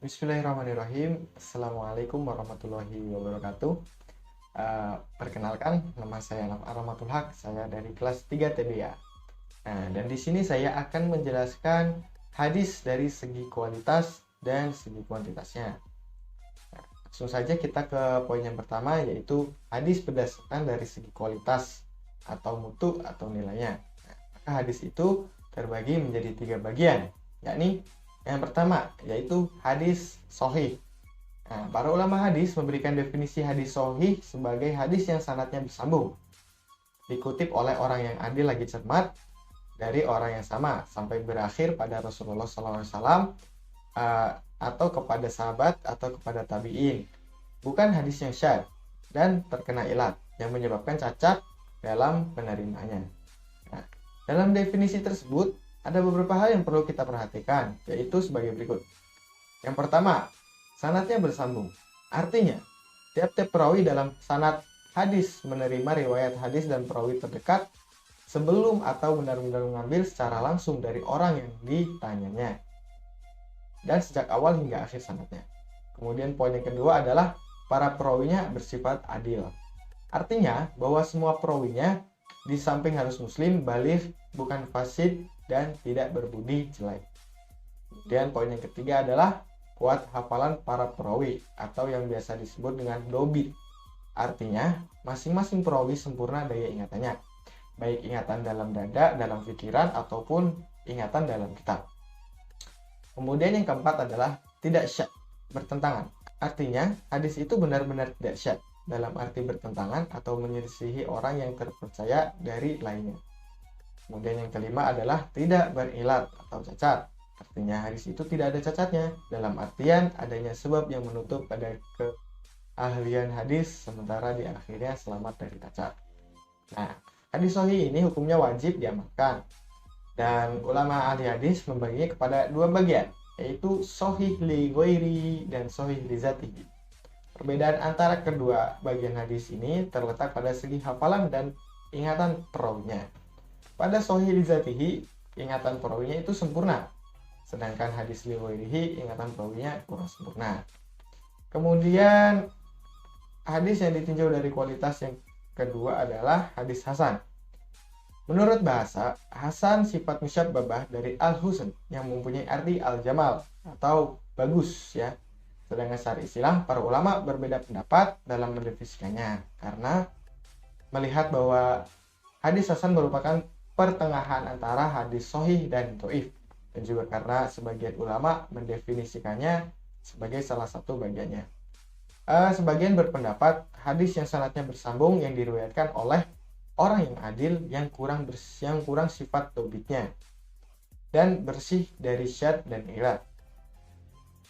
Bismillahirrahmanirrahim. Assalamualaikum warahmatullahi wabarakatuh. Perkenalkan, nama saya Naf Aramatul Haq. Saya dari kelas 3 TBA. Dan di sini saya akan menjelaskan hadis dari segi kualitas dan segi kuantitasnya. Langsung saja kita ke poin yang pertama, yaitu hadis berdasarkan dari segi kualitas atau mutu atau nilainya. Maka hadis itu terbagi menjadi 3 bagian, yakni yang pertama yaitu hadis sahih. Para ulama hadis memberikan definisi hadis sahih sebagai hadis yang sanadnya bersambung, dikutip oleh orang yang adil lagi cermat dari orang yang sama sampai berakhir pada Rasulullah SAW, atau kepada sahabat atau kepada tabi'in. Bukan hadis yang syadz dan terkena ilat yang menyebabkan cacat dalam penerimanya. Dalam definisi tersebut ada beberapa hal yang perlu kita perhatikan, yaitu sebagai berikut. Yang pertama, sanadnya bersambung. Artinya, tiap-tiap perawi dalam sanad hadis menerima riwayat hadis dan perawi terdekat sebelum atau benar-benar mengambil secara langsung dari orang yang ditanyanya, dan sejak awal hingga akhir sanadnya. Kemudian poin yang kedua adalah para perawinya bersifat adil. Artinya bahwa semua perawinya di samping harus muslim, baligh, bukan fasid, dan tidak berbudi jelek. Kemudian poin yang ketiga adalah kuat hafalan para perawi atau yang biasa disebut dengan dobit. Artinya masing-masing perawi sempurna daya ingatannya, baik ingatan dalam dada, dalam pikiran, ataupun ingatan dalam kitab. Kemudian yang keempat adalah tidak syadz, bertentangan. Artinya hadis itu benar-benar tidak syadz, dalam arti bertentangan atau menyelisihi orang yang terpercaya dari lainnya. Kemudian yang kelima adalah tidak berilat atau cacat. Artinya hadis itu tidak ada cacatnya, dalam artian adanya sebab yang menutup pada keahlian hadis, sementara di akhirnya selamat dari cacat. Hadis sahih ini hukumnya wajib diamalkan. Dan ulama ahli hadis membaginya kepada dua bagian, yaitu sahih li ghairihi dan sahih li zatihi. Perbedaan antara kedua bagian hadis ini terletak pada segi hafalan dan ingatan perawinya. Pada sahih li zatihi, ingatan perawinya itu sempurna, sedangkan hadis li ghairihi, ingatan perawinya kurang sempurna. Kemudian hadis yang ditinjau dari kualitas yang kedua adalah hadis hasan. Menurut bahasa, hasan sifat musyabbabah dari al-husn yang mempunyai arti al-jamal atau bagus ya. Sedangkan secara istilah para ulama berbeda pendapat dalam mendefinisikannya, karena melihat bahwa hadis hasan merupakan pertengahan antara hadis sahih dan dhaif, dan juga karena sebagian ulama mendefinisikannya sebagai salah satu bagiannya. Sebagian berpendapat hadis yang sanadnya bersambung yang diriwayatkan oleh orang yang adil yang kurang sifat tobitnya dan bersih dari syadz dan ilat.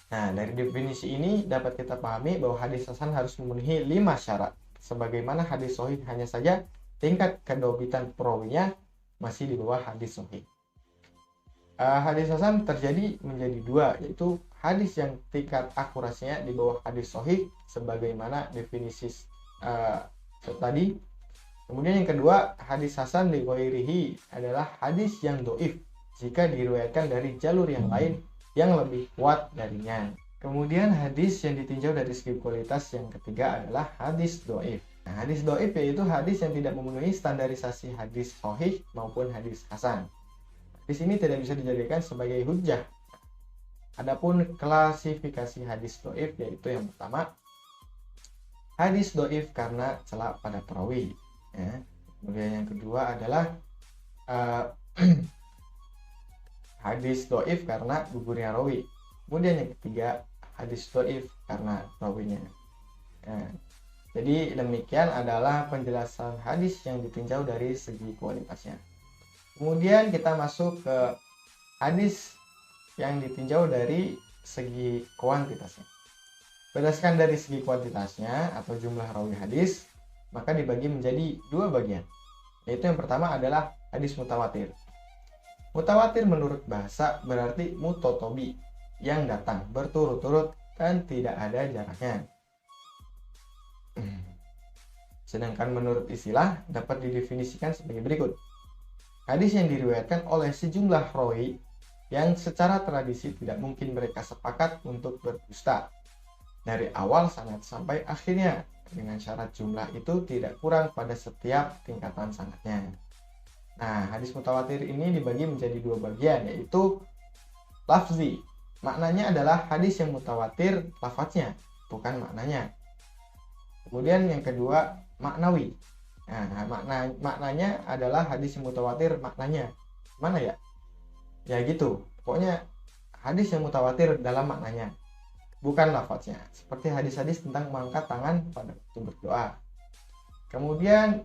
Dari definisi ini dapat kita pahami bahwa hadis hasan harus memenuhi 5 syarat, sebagaimana hadis sahih hanya saja tingkat kedobitan perawinya masih di bawah hadis sahih. Hadis hasan terjadi menjadi dua, yaitu hadis yang tingkat akurasinya di bawah hadis sahih sebagaimana definisi tadi. Kemudian yang kedua, hadis hasan li ghairihi adalah hadis yang dhaif jika diriwayatkan dari jalur yang lain yang lebih kuat darinya. Kemudian hadis yang ditinjau dari segi kualitas yang ketiga adalah hadis dhaif. Hadis dhaif yaitu hadis yang tidak memenuhi standarisasi hadis sahih maupun hadis hasan. Di sini tidak bisa dijadikan sebagai hujjah. Adapun klasifikasi hadis dhaif yaitu yang pertama, hadis dhaif karena celah pada perawi. Kemudian yang kedua adalah hadis dhaif karena gugurnya rawi. Kemudian yang ketiga, hadis dhaif karena rawinya. Jadi demikian adalah penjelasan hadis yang ditinjau dari segi kualitasnya. Kemudian kita masuk ke hadis yang ditinjau dari segi kuantitasnya. Berdasarkan dari segi kuantitasnya atau jumlah rawi hadis, maka dibagi menjadi dua bagian. Yaitu yang pertama adalah hadis mutawatir. Mutawatir menurut bahasa berarti mutotobi, yang datang berturut-turut dan tidak ada jaraknya. Sedangkan menurut istilah dapat didefinisikan sebagai berikut. Hadis yang diriwayatkan oleh sejumlah rawi yang secara tradisi tidak mungkin mereka sepakat untuk berdusta dari awal sanad sampai akhirnya, dengan syarat jumlah itu tidak kurang pada setiap tingkatan sanadnya. Nah, hadis mutawatir ini dibagi menjadi dua bagian, yaitu lafzi. Maknanya adalah hadis yang mutawatir lafadznya, bukan maknanya. Kemudian yang kedua, maknawi. Nah, maknanya adalah hadis yang mutawatir maknanya. Mana ya? Ya gitu. Pokoknya hadis yang mutawatir dalam maknanya, bukan lafadznya. Seperti hadis-hadis tentang mengangkat tangan pada waktu berdoa. Kemudian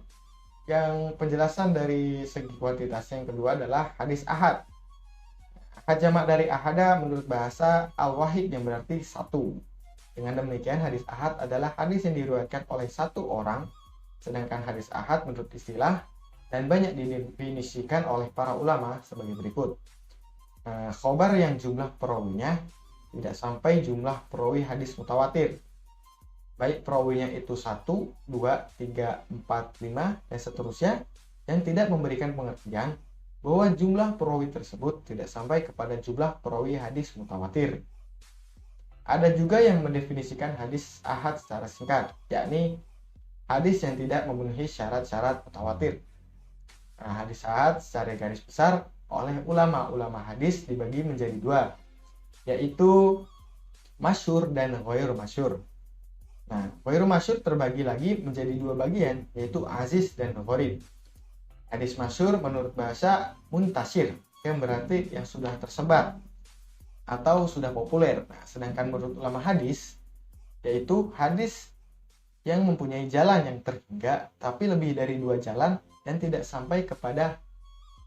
yang penjelasan dari segi kuantitasnya yang kedua adalah hadis ahad. Ahad jamak dari ahada menurut bahasa al-wahid yang berarti satu. Dengan demikian hadis ahad adalah hadis yang diriwayatkan oleh satu orang, sedangkan hadis ahad menurut istilah dan banyak didefinisikan oleh para ulama sebagai berikut. Khobar yang jumlah perawinya tidak sampai jumlah perawi hadis mutawatir, baik perawinya itu 1, 2, 3, 4, 5, dan seterusnya, yang tidak memberikan pengertian bahwa jumlah perawi tersebut tidak sampai kepada jumlah perawi hadis mutawatir. Ada juga yang mendefinisikan hadis ahad secara singkat, yakni hadis yang tidak memenuhi syarat-syarat mutawatir. Nah, hadis ahad secara garis besar oleh ulama-ulama hadis dibagi menjadi dua, yaitu masyhur dan ghairu masyhur. Nah, ghairu masyhur terbagi lagi menjadi dua bagian, yaitu aziz dan gharib. Hadis masyhur menurut bahasa muntasyir, yang berarti yang sudah tersebar atau sudah populer. Nah, sedangkan menurut ulama hadis, yaitu hadis yang mempunyai jalan yang terhingga, tapi lebih dari 2 jalan dan tidak sampai kepada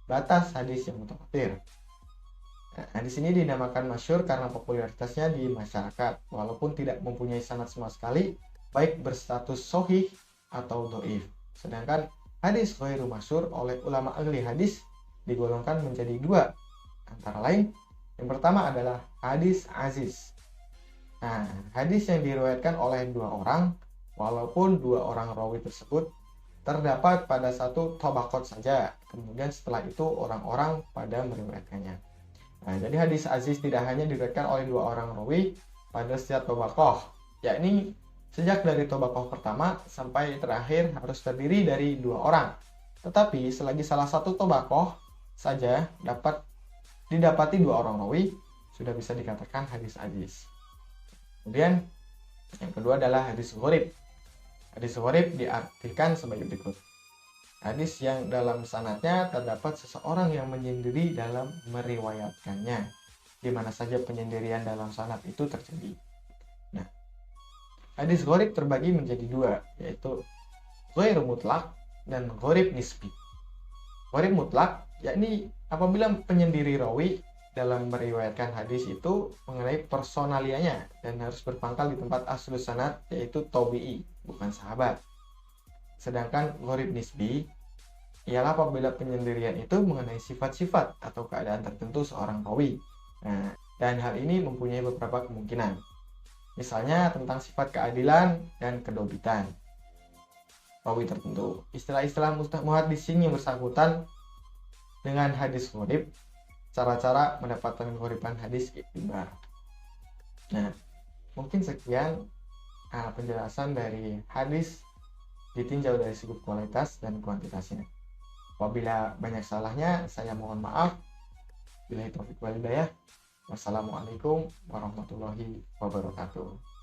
batas hadis yang mutawatir. Nah, di sini dinamakan masyhur karena popularitasnya di masyarakat, walaupun tidak mempunyai sanad sama sekali, baik berstatus sahih atau dhaif. Sedangkan hadis ghairu masyhur oleh ulama ahli hadis digolongkan menjadi dua, antara lain yang pertama adalah hadis aziz. Nah, hadis yang diriwayatkan oleh 2 orang, walaupun 2 orang rawi tersebut terdapat pada satu tabaqat saja, kemudian setelah itu orang-orang pada meriwayatkannya. Nah, jadi hadis aziz tidak hanya diriwayatkan oleh 2 orang rawi pada setiap tabaqah, yakni sejak dari tabaqah pertama sampai terakhir harus terdiri dari 2 orang. Tetapi selagi salah satu tabaqah saja dapat didapati 2 orang rawi, sudah bisa dikatakan hadis aziz. Kemudian yang kedua adalah hadis gharib. Hadis gharib diartikan sebagai berikut: hadis yang dalam sanadnya terdapat seseorang yang menyendiri dalam meriwayatkannya, di mana saja penyendirian dalam sanad itu terjadi. Nah, hadis gharib terbagi menjadi dua, yaitu ghair mutlak dan gharib nisbi. Gharib mutlak yakni apabila penyendiri rawi dalam meriwayatkan hadis itu mengenai personalianya dan harus berpangkal di tempat aslu sanad, yaitu tabi'i, bukan sahabat. Sedangkan gharib nisbi ialah apabila penyendirian itu mengenai sifat-sifat atau keadaan tertentu seorang rawi. Nah, dan hal ini mempunyai beberapa kemungkinan. Misalnya tentang sifat keadilan dan kedobitan rawi tertentu. Istilah-istilah muhaddisin yang bersangkutan dengan hadis gharib, cara-cara mendapatkan ghariban hadis iktibar. Nah, mungkin sekian penjelasan dari hadis ditinjau dari segi kualitas dan kuantitasnya. Apabila banyak salahnya, saya mohon maaf. Billahi taufiq wal hidayah. Wassalamualaikum warahmatullahi wabarakatuh.